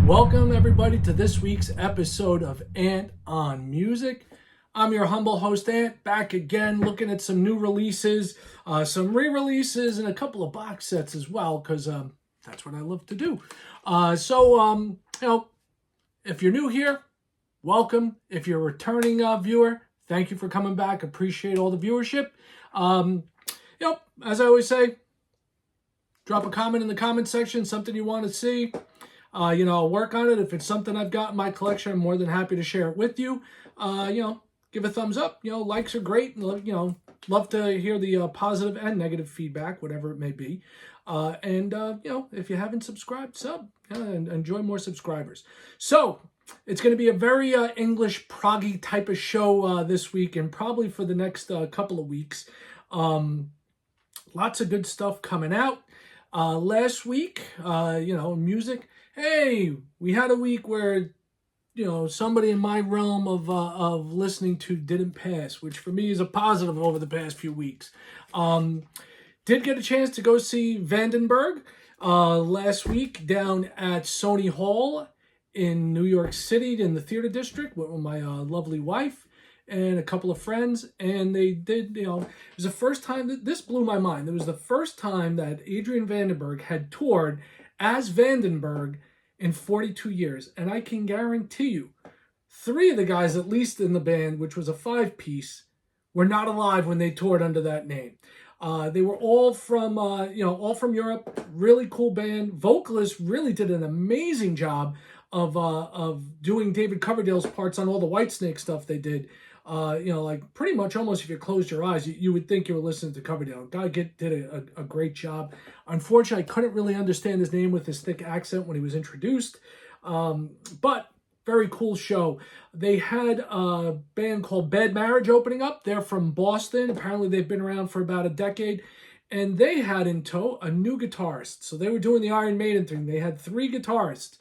Welcome everybody to this week's episode of Ant on Music. I'm your humble host Ant, back again looking at some new releases, some re-releases, and a couple of box sets as well, because that's what I love to do. If you're new here, welcome. If you're a returning viewer, thank you for coming back. Appreciate all the viewership. As I always say, drop a comment in the comment section, something you want to see. I'll work on it. If it's something I've got in my collection, I'm more than happy to share it with you. Give a thumbs up. Likes are great. Love to hear the positive and negative feedback, whatever it may be. If you haven't subscribed, sub and enjoy more subscribers. So it's going to be a very English proggy type of show this week, and probably for the next couple of weeks. Lots of good stuff coming out. Last week, music. Hey, we had a week where, somebody in my realm of listening to didn't pass, which for me is a positive over the past few weeks. Did get a chance to go see Vandenberg last week down at Sony Hall in New York City in the theater district with my lovely wife and a couple of friends, and they did, it was the first time that this blew my mind. It was the first time that Adrian Vandenberg had toured as Vandenberg in 42 years. And I can guarantee you, 3 of the guys, at least in the band, which was a 5-piece, were not alive when they toured under that name. They were all from Europe. Really cool band. Vocalists really did an amazing job of doing David Coverdale's parts on all the Whitesnake stuff they did. Pretty much almost if you closed your eyes, you would think you were listening to Coverdale. Guy did a great job. Unfortunately, I couldn't really understand his name with his thick accent when he was introduced. But very cool show. They had a band called Bad Marriage opening up. They're from Boston. Apparently, they've been around for about a decade. And they had in tow a new guitarist. So they were doing the Iron Maiden thing. They had 3 guitarists.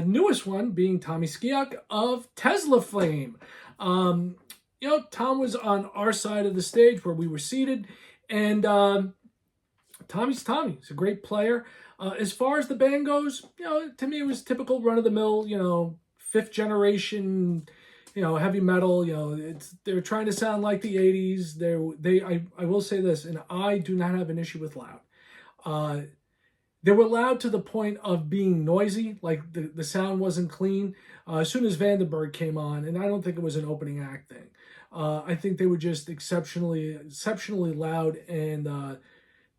Newest one being Tommy Skiak of Tesla fame. Tom was on our side of the stage where we were seated, and Tommy's Tommy. He's a great player. As far as the band goes, to me it was typical run-of-the-mill, 5th generation, heavy metal. They're trying to sound like the 80s. I will say this, and I do not have an issue with loud. They were loud to the point of being noisy, like the sound wasn't clean. As soon as Vandenberg came on, and I don't think it was an opening act thing. I think they were just exceptionally loud, and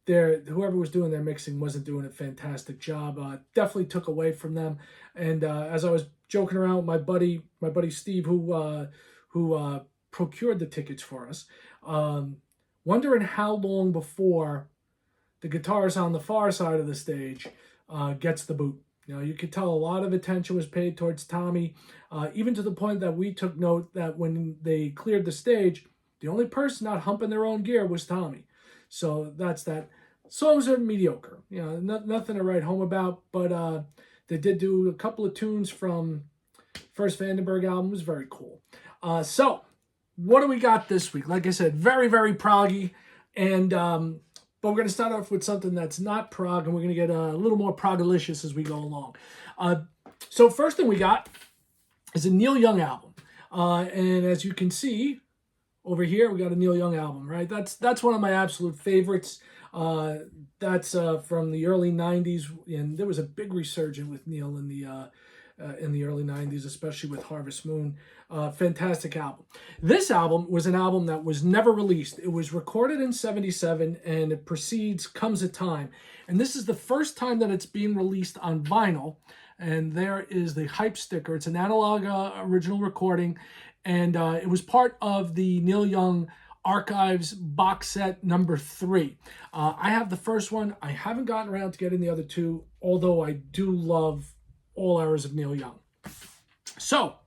whoever was doing their mixing wasn't doing a fantastic job. Definitely took away from them. And as I was joking around with my buddy Steve, who procured the tickets for us, wondering how long before the guitarist on the far side of the stage gets the boot. You could tell a lot of attention was paid towards Tommy, even to the point that we took note that when they cleared the stage, the only person not humping their own gear was Tommy. So that's that. Songs are mediocre. Nothing to write home about, but they did do a couple of tunes from first Vandenberg album. It was very cool. So what do we got this week? Like I said, very, very proggy, and but we're going to start off with something that's not prog, and we're going to get a little more progalicious as we go along. So first thing we got is a Neil Young album. And as you can see over here, we got a Neil Young album, right? That's one of my absolute favorites. That's from the early 90s, and there was a big resurgence with Neil in the early 90s, especially with Harvest Moon. Fantastic album. This album was an album that was never released. It was recorded in 1977, and it precedes Comes a Time. And this is the first time that it's being released on vinyl. And there is the hype sticker. It's an analog original recording, and it was part of the Neil Young Archives box set number 3. I have the first one. I haven't gotten around to getting the other 2, although I do love all eras of Neil Young. So,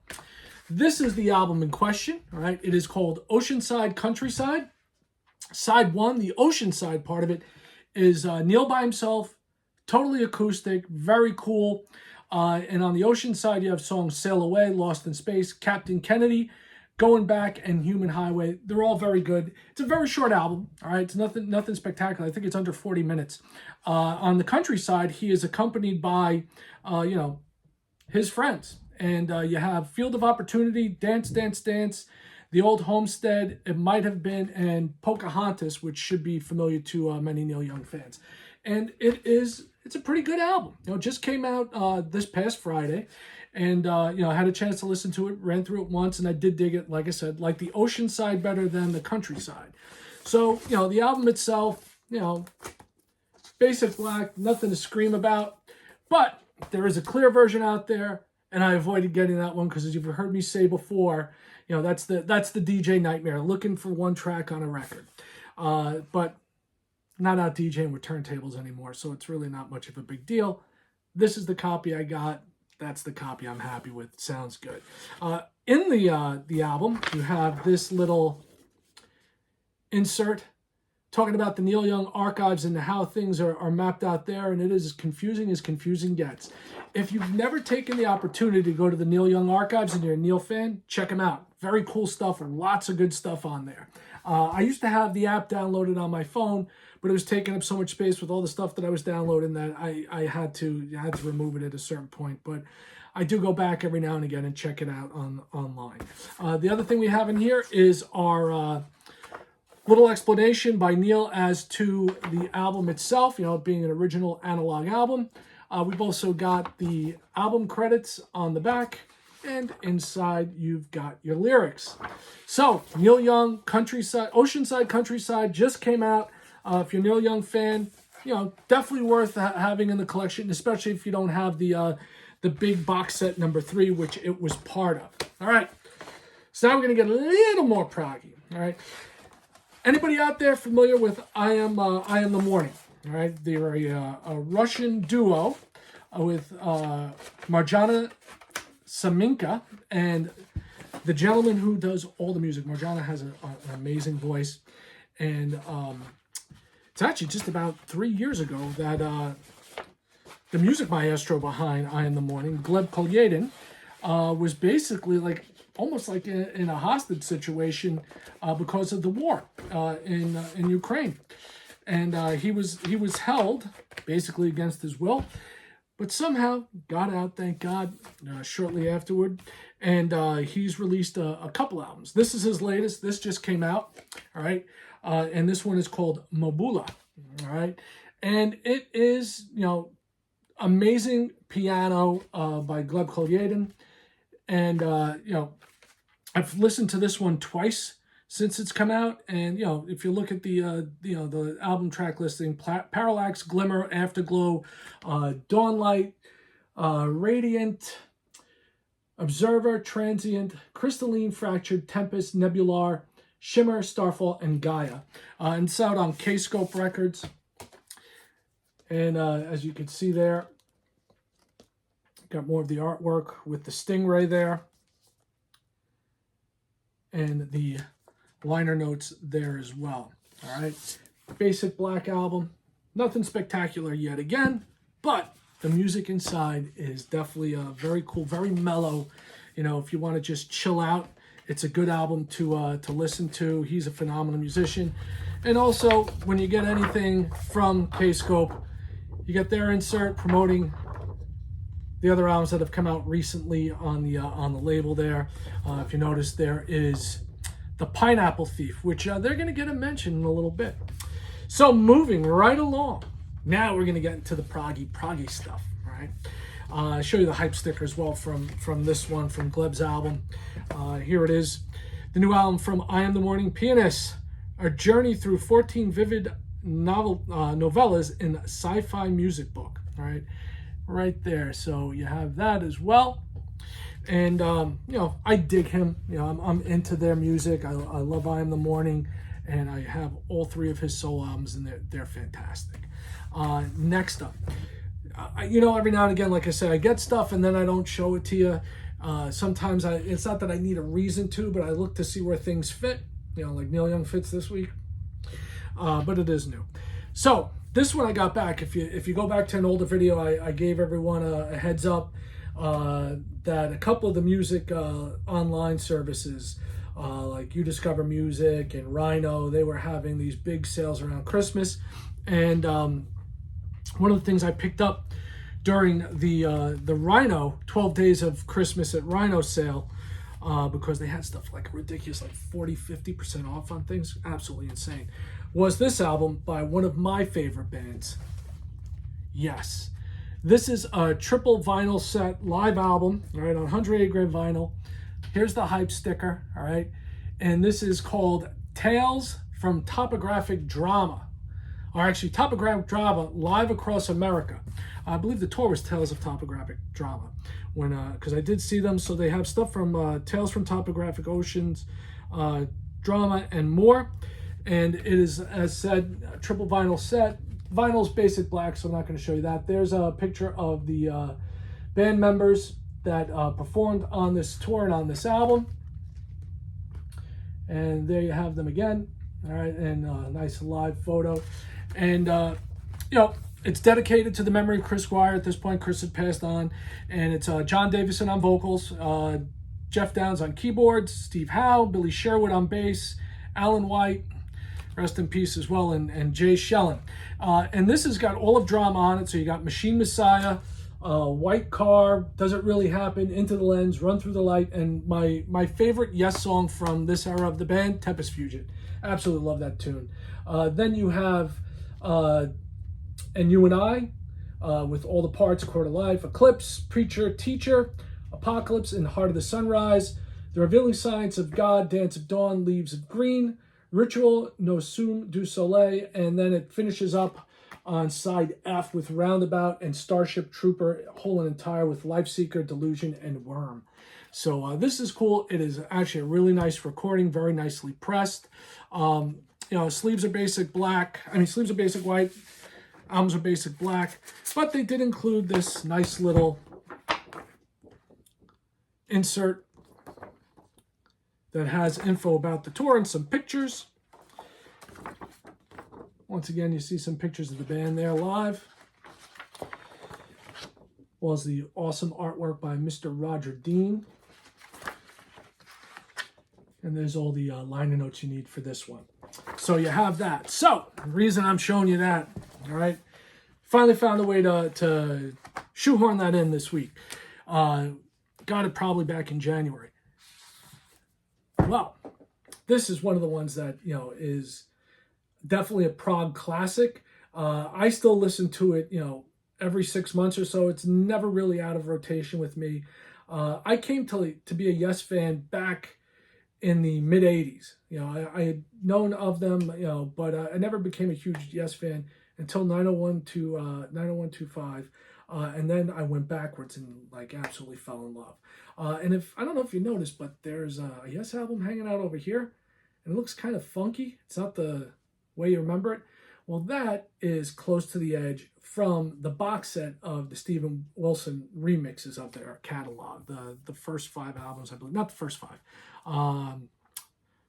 this is the album in question, all right? It is called Oceanside Countryside. Side 1, the Oceanside part of it, is Neil by himself, totally acoustic, very cool. And on the Oceanside, you have songs Sail Away, Lost in Space, Captain Kennedy, Going Back, and Human Highway. They're all very good. It's a very short album, all right? It's nothing spectacular. I think it's under 40 minutes. On the Countryside, he is accompanied by, his friends. And you have Field of Opportunity, Dance, Dance, Dance, The Old Homestead, It Might Have Been, and Pocahontas, which should be familiar to many Neil Young fans. And it's a pretty good album. You know, it just came out this past Friday. And, you know, I had a chance to listen to it, ran through it once, and I did dig it, like I said, like the ocean side better than the countryside. So, you know, the album itself, you know, basic black, nothing to scream about. But there is a clear version out there, and I avoided getting that one because, as you've heard me say before, you know, that's the DJ nightmare, looking for one track on a record. But not out DJing with turntables anymore, so it's really not much of a big deal. This is the copy I got. That's the copy I'm happy with. Sounds good. In the album, you have this little insert talking about the Neil Young archives and how things are mapped out there, and it is as confusing gets. If you've never taken the opportunity to go to the Neil Young archives and you're a Neil fan, check them out. Very cool stuff, lots of good stuff on there. I used to have the app downloaded on my phone, but it was taking up so much space with all the stuff that I was downloading that I had to remove it at a certain point. But I do go back every now and again and check it out online. The other thing we have in here is our little explanation by Neil as to the album itself, you know, it being an original analog album. We've also got the album credits on the back, and inside you've got your lyrics. So, Neil Young, Countryside, Oceanside Countryside just came out. If you're a Neil Young fan, you know, definitely worth having in the collection, especially if you don't have the big box set number 3, which it was part of. All right, so now we're going to get a little more proggy. All right, anybody out there familiar with I Am the Morning? All right, they're a Russian duo with Marjana Saminka and the gentleman who does all the music. Marjana has an amazing voice, and it's actually just about 3 years ago that the music maestro behind I Am the Morning, Gleb Kolyadin, was basically like almost like in a hostage situation because of the war in Ukraine. And he was held basically against his will, but somehow got out, thank God, shortly afterward. And he's released a couple albums. This is his latest. This just came out, all right? And this one is called Mobula, all right? And it is, you know, amazing piano by Gleb Kolyadin. And, you know, I've listened to this one twice since it's come out, and you know, if you look at the the album track listing, Parallax, Glimmer, Afterglow, Dawnlight, Radiant, Observer, Transient, Crystalline, Fractured, Tempest, Nebular, Shimmer, Starfall, and Gaia. And it's out on K-Scope Records. And as you can see there, got more of the artwork with the stingray there, and the liner notes there as well. All right, basic black album, nothing spectacular yet again, but the music inside is definitely very cool, very mellow. You know, if you want to just chill out, it's a good album to listen to. He's a phenomenal musician. And also, when you get anything from K-Scope, you get their insert promoting the other albums that have come out recently on the label there. If you notice, there is The Pineapple Thief, which they're going to get a mention in a little bit. So moving right along, now we're going to get into the proggy stuff, right? I'll show you the hype sticker as well from this one, from Gleb's album. Here it is, the new album from I Am the Morning Pianist, a journey through 14 vivid novellas in a sci-fi music book, all right? Right there, so you have that as well. And you know, I dig him. You know, I'm into their music. I love I Am the Morning, and I have all 3 of his solo albums, and they're fantastic. Next up, you know, every now and again, like I said, I get stuff and then I don't show it to you. Sometimes it's not that I need a reason to, but I look to see where things fit. You know, like Neil Young fits this week, but it is new. So this one I got back. If you go back to an older video, I gave everyone a heads up that a couple of the music online services, like You Discover Music and Rhino, they were having these big sales around Christmas. And one of the things I picked up during the Rhino 12 Days of Christmas at Rhino sale, because they had stuff like ridiculous, like 40-50% off on things, absolutely insane, was this album by one of my favorite bands. Yes, this is a triple vinyl set live album, all right, on 108 grit vinyl. Here's the hype sticker, all right, and this is called Tales from Topographic Drama, or actually Topographic Drama Live Across America. I believe the tour was Tales of Topographic Drama, when because I did see them. So they have stuff from Tales from Topographic Oceans, Drama, and more. And it is, as said, a triple vinyl set. Vinyl's basic black, so I'm not going to show you that. There's a picture of the band members that performed on this tour and on this album. And there you have them again. All right, and a nice live photo. And, it's dedicated to the memory of Chris Squire. At this point, Chris had passed on. And it's John Davison on vocals, Jeff Downs on keyboards, Steve Howe, Billy Sherwood on bass, Alan White, rest in peace as well, and Jay Schellen. And this has got all of Drama on it. So you got Machine Messiah, White Car, Does It Really Happen, Into the Lens, Run Through the Light, and my favorite Yes song from this era of the band, Tempest Fusion. Absolutely love that tune. Then you have And You and I, with all the parts, Quarter Life, Eclipse, Preacher, Teacher, Apocalypse, and Heart of the Sunrise, The Revealing Science of God, Dance of Dawn, Leaves of Green, Ritual, No Sum du Soleil, and then it finishes up on side F with Roundabout and Starship Trooper, whole and entire, with Lifeseeker, Delusion, and Worm. So this is cool. It is actually a really nice recording, very nicely pressed. Sleeves are basic black. Sleeves are basic white. Albums are basic black. But they did include this nice little insert that has info about the tour and some pictures. Once again, you see some pictures of the band there live. Was the awesome artwork by Mr. Roger Dean. And there's all the liner notes you need for this one. So you have that. So the reason I'm showing you that, all right, finally found a way to shoehorn that in this week. Got it probably back in January. Well, this is one of the ones that, is definitely a prog classic. I still listen to it, every 6 months or so. It's never really out of rotation with me. I came to be a Yes fan back in the mid 80s. I had known of them, but I never became a huge Yes fan until 90125. And then I went backwards and absolutely fell in love. And I don't know if you noticed, but there's a Yes album hanging out over here, and it looks kind of funky. It's not the way you remember it. Well, that is Close to the Edge from the box set of the Steven Wilson remixes of their catalog. The first 5 albums, I believe. Not the first 5. I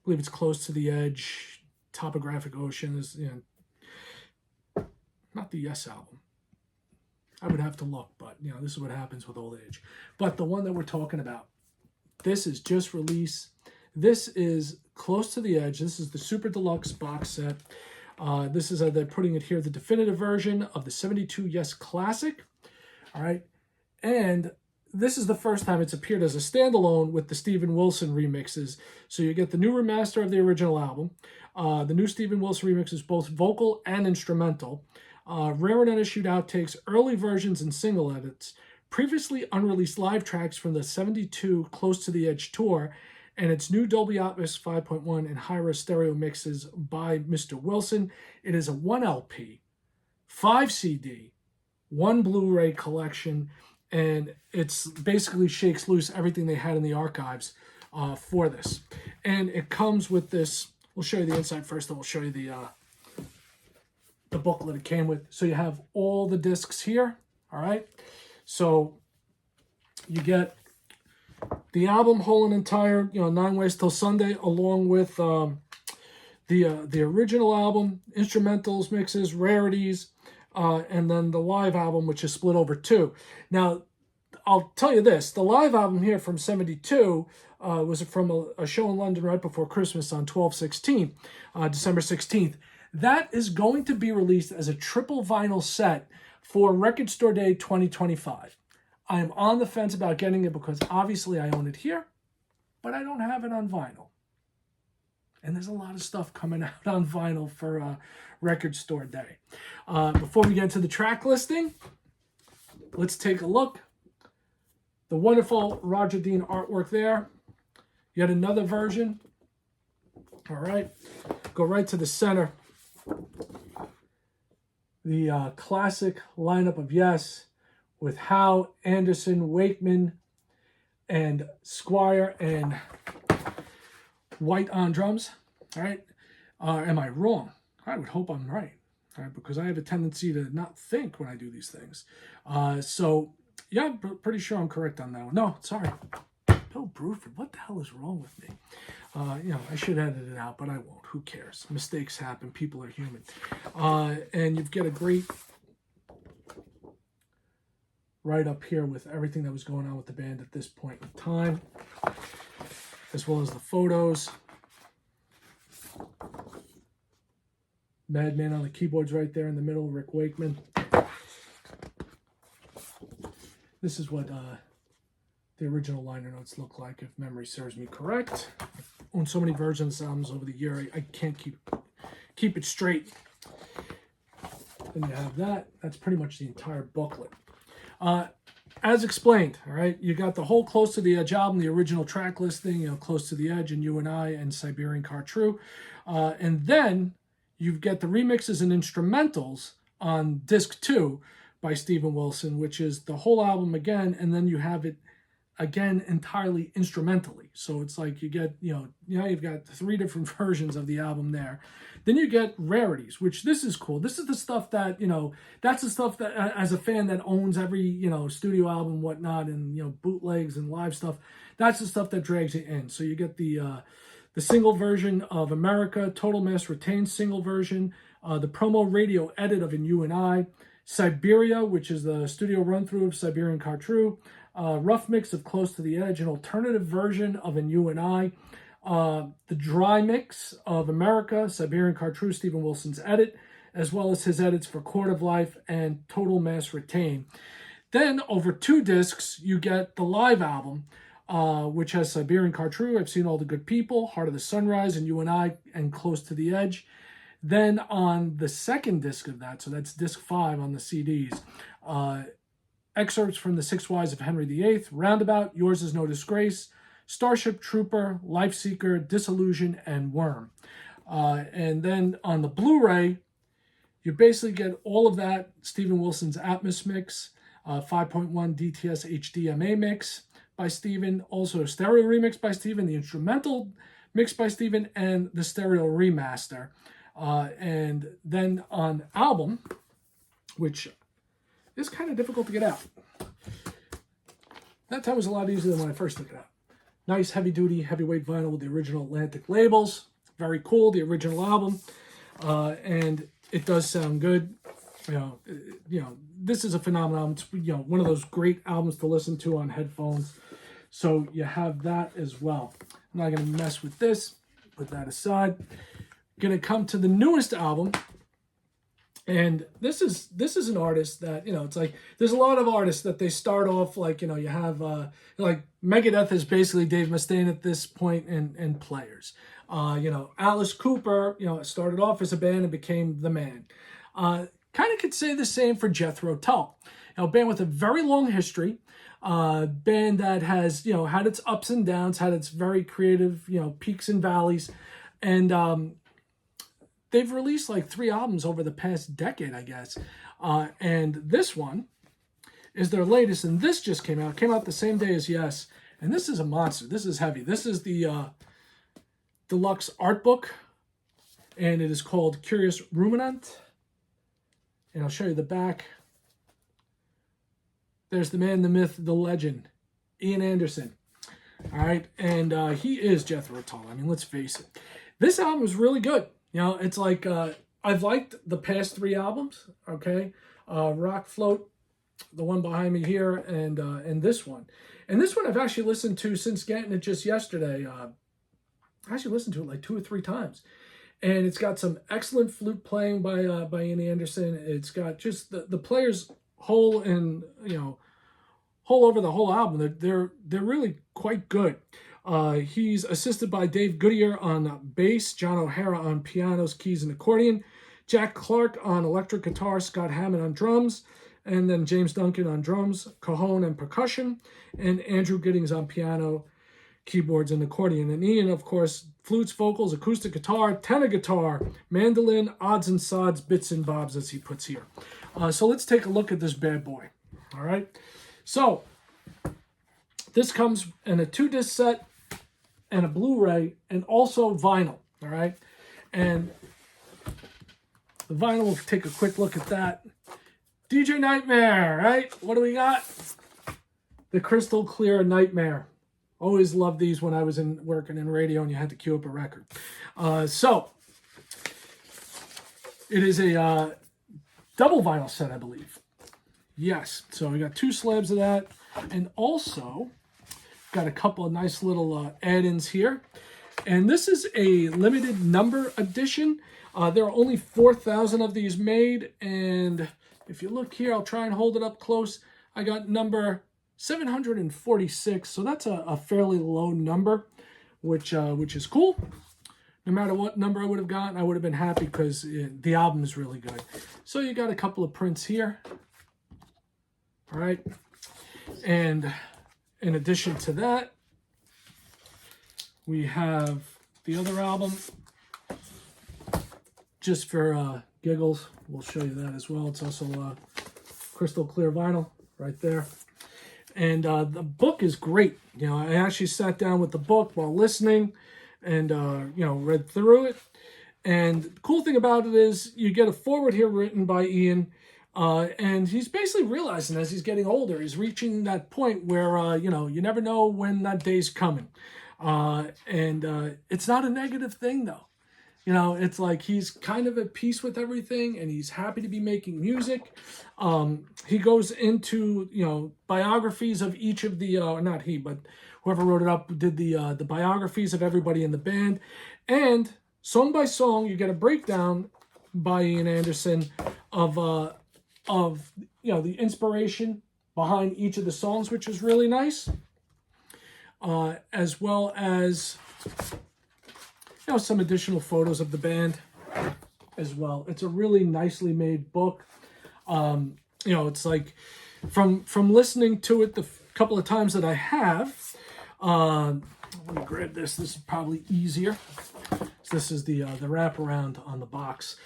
believe it's Close to the Edge, Topographic Ocean is, not the Yes album. I would have to look, but this is what happens with old age. But the one that we're talking about, this is just released. This is Close to the Edge. This is the Super Deluxe box set. This is, they're putting it here, the definitive version of the 72 Yes Classic. All right. And this is the first time it's appeared as a standalone with the Steven Wilson remixes. So you get the new remaster of the original album. The new Steven Wilson remix is both vocal and instrumental. Rare and unissued outtakes, early versions and single edits, previously unreleased live tracks from the 72 Close to the Edge tour, and its new Dolby Atmos 5.1 and Hi-Res stereo mixes by Mr. Wilson. It is a 1 LP, 5 CD, 1 Blu-ray collection, and it's basically shakes loose everything they had in the archives for this. And it comes with this. We'll show you the inside first, then we'll show you the booklet it came with. So you have all the discs here, all right? So you get the album whole and entire, 9 Ways Till Sunday, along with the original album, instrumentals, mixes, rarities, and then the live album, which is split over 2. Now, I'll tell you this, the live album here from 72 was from a show in London right before Christmas on December 16th. That is going to be released as a triple vinyl set for Record Store Day 2025. I am on the fence about getting it because obviously I own it here, but I don't have it on vinyl. And there's a lot of stuff coming out on vinyl for Record Store Day. Before we get into the track listing, let's take a look. The wonderful Roger Dean artwork there. Yet another version. All right. Go right to the center. The classic lineup of Yes with Howe, Anderson, Wakeman, and Squire, and White on drums. All right. Am I wrong? I would hope I'm right. All right, because I have a tendency to not think when I do these things. So, yeah, pretty sure I'm correct on that one. No, sorry. Bill Bruford, what the hell is wrong with me? I should edit it out, but I won't. Who cares? Mistakes happen. People are human. And you've got a great right up here with everything that was going on with the band at this point in time, as well as the photos. Madman on the keyboards right there in the middle, Rick Wakeman. This is what the original liner notes look like, if memory serves me correct. I've owned so many versions of albums over the year, I can't keep it straight. Then you have that. That's pretty much the entire booklet. As explained, all right, you got the whole Close to the Edge album, the original track listing, Close to the Edge, and You and I, and Siberian Car True. And then you get the remixes and instrumentals on disc 2 by Steven Wilson, which is the whole album again, and then you have it again entirely instrumentally. So it's like you get, you've got 3 different versions of the album there. Then you get rarities, which this is cool. This is the stuff that, that's the stuff that as a fan that owns every, studio album, whatnot, and, bootlegs and live stuff, that's the stuff that drags you in. So you get the single version of America, Total Mass Retained single version, the promo radio edit of In You and I, Siberia, which is the studio run-through of Siberian Car True, rough mix of Close to the Edge, an alternative version of In You and I, the dry mix of America, Siberian Car True, Steven Wilson's edit, as well as his edits for Court of Life and Total Mass Retain. Then over 2 discs, you get the live album, which has Siberian Car True, I've Seen All the Good People, Heart of the Sunrise, and You and I, and Close to the Edge. Then on the second disc of that, so that's disc 5 on the CDs, excerpts from The 6 Wives of Henry VIII, Roundabout, Yours is No Disgrace, Starship Trooper, Life Seeker, Disillusion, and Worm. And then on the Blu-ray, you basically get all of that, Steven Wilson's Atmos mix, 5.1 DTS HDMA mix by Steven, also a stereo remix by Steven, the instrumental mix by Steven, and the stereo remaster. And then on album, which is kind of difficult to get out. That time was a lot easier than when I first took it out. Nice heavy-duty, heavyweight vinyl with the original Atlantic labels. Very cool, the original album. And it does sound good. This is a phenomenon. It's, one of those great albums to listen to on headphones. So you have that as well. I'm not going to mess with this. Put that aside. Going to come to the newest album, and this is an artist that it's like there's a lot of artists that they start off like you have like Megadeth is basically Dave Mustaine at this point and Players. Alice Cooper started off as a band and became the man. Kind of could say the same for Jethro Tull, a band with a very long history, band that has had its ups and downs, had its very creative peaks and valleys, and they've released like 3 albums over the past decade, I guess. And this one is their latest, and this just came out. Came out the same day as Yes. And this is a monster. This is heavy. This is the deluxe art book, and it is called Curious Ruminant. And I'll show you the back. There's the man, the myth, the legend, Ian Anderson. All right, and he is Jethro Tull. I mean, let's face it. This album is really good. It's like, I've liked the past 3 albums, okay? Rock Float, the one behind me here, and this one. And this one I've actually listened to since getting it just yesterday. I actually listened to it like 2 or 3 times. And it's got some excellent flute playing by Ian Anderson. It's got just the players whole and whole over the whole album. They're really quite good. He's assisted by Dave Goodyear on bass, John O'Hara on pianos, keys, and accordion, Jack Clark on electric guitar, Scott Hammond on drums, and then James Duncan on drums, cajon, and percussion, and Andrew Giddings on piano, keyboards, and accordion. And Ian, of course, flutes, vocals, acoustic guitar, tenor guitar, mandolin, odds and sods, bits and bobs, as he puts here. So let's take a look at this bad boy. All right. So this comes in a 2-disc set and a Blu-ray and also vinyl. All right. And the vinyl, we'll take a quick look at that. DJ Nightmare, right? What do we got? The crystal clear Nightmare. Always loved these when I was working in radio and you had to queue up a record. So it is a double vinyl set, I believe. Yes. So we got 2 slabs of that. And also got a couple of nice little add-ins here. And this is a limited number edition. There are only 4,000 of these made. And if you look here, I'll try and hold it up close. I got number 746. So that's a fairly low number, which is cool. No matter what number I would have gotten, I would have been happy because the album is really good. So you got a couple of prints here. All right. And in addition to that, we have the other album. Just for giggles, we'll show you that as well. It's also crystal clear vinyl right there. And the book is great. I actually sat down with the book while listening and, read through it. And the cool thing about it is you get a foreword here written by Ian. And he's basically realizing as he's getting older, he's reaching that point where, you never know when that day's coming. And it's not a negative thing, though. It's like he's kind of at peace with everything and he's happy to be making music. He goes into, biographies of each of the, not he, but whoever wrote it up did the biographies of everybody in the band. And song by song, you get a breakdown by Ian Anderson of the inspiration behind each of the songs, which is really nice. As well as some additional photos of the band as well. It's a really nicely made book. It's like from listening to it the couple of times that I have. Let me grab this. This is probably easier. So this is the wraparound on the box.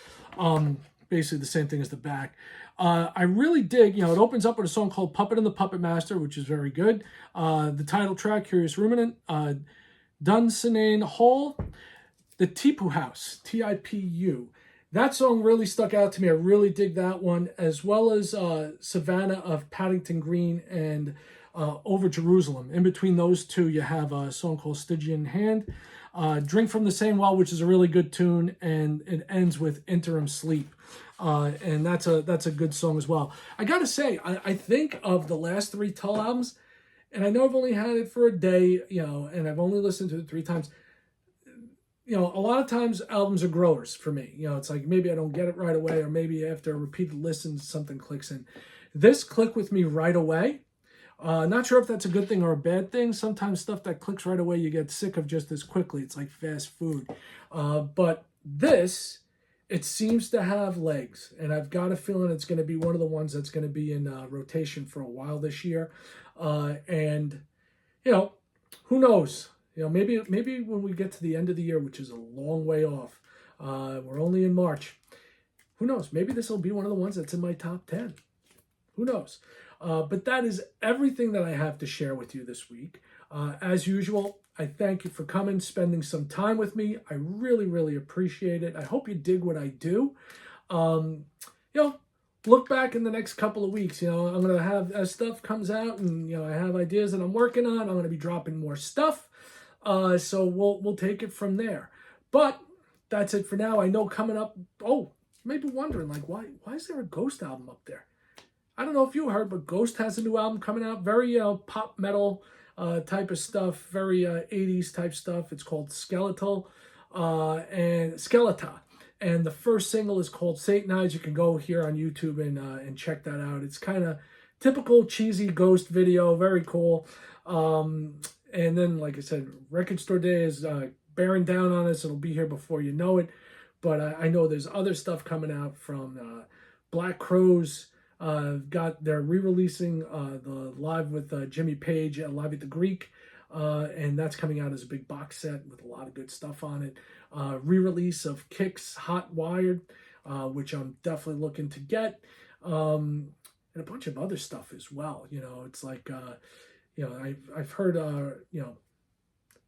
Basically the same thing as the back. I really dig, it opens up with a song called Puppet and the Puppet Master, which is very good. The title track, Curious Ruminant, Dunsinane Hall, The Tipu House, Tipu. That song really stuck out to me. I really dig that one, as well as Savannah of Paddington Green and Over Jerusalem. In between those two, you have a song called Stygian Hand, Drink from the Same Well, which is a really good tune, and it ends with Interim Sleep. And that's a good song as well. I gotta say, I think of the last 3 Tull albums, and I know I've only had it for a day, and I've only listened to it 3 times. A lot of times albums are growers for me. It's like maybe I don't get it right away, or maybe after repeated listens, something clicks in. This clicked with me right away. Not sure if that's a good thing or a bad thing. Sometimes stuff that clicks right away, you get sick of just as quickly. It's like fast food. But this, it seems to have legs, and I've got a feeling it's going to be one of the ones that's going to be in rotation for a while this year. And who knows? Maybe when we get to the end of the year, which is a long way off, we're only in March. Who knows? Maybe this will be one of the ones that's in my top 10. Who knows? But that is everything that I have to share with you this week. As usual, I thank you for coming, spending some time with me. I really, really appreciate it. I hope you dig what I do. Look back in the next couple of weeks. I'm going to have, as stuff comes out and, I have ideas that I'm working on, I'm going to be dropping more stuff. So we'll take it from there. But that's it for now. I know coming up, you may be wondering, like, why is there a Ghost album up there? I don't know if you heard, but Ghost has a new album coming out. Very pop metal type of stuff, very 80s type stuff. It's called Skeletal. and Skeletor. And the first single is called Satan Eyes. You can go here on YouTube and check that out. It's kind of typical cheesy ghost video, very cool. And then, like I said, Record Store Day is bearing down on us. It'll be here before you know it. But I know there's other stuff coming out from Black Crowes. They're re-releasing the Live with Jimmy Page, Live at the Greek. And that's coming out as a big box set with a lot of good stuff on it. Re-release of Kix Hot Wired, which I'm definitely looking to get. And a bunch of other stuff as well. You know, it's like, you know, I've heard, you know,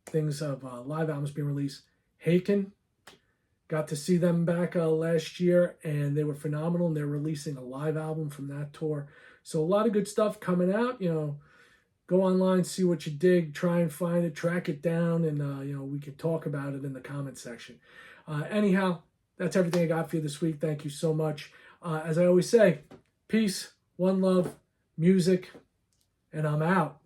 things of live albums being released. Haken, got to see them back last year, and they were phenomenal, and they're releasing a live album from that tour. So a lot of good stuff coming out. You know, go online, see what you dig, try and find it, track it down, and, you know, we can talk about it in the comment section. Anyhow, that's everything I got for you this week. Thank you so much. As I always say, peace, one love, music, and I'm out.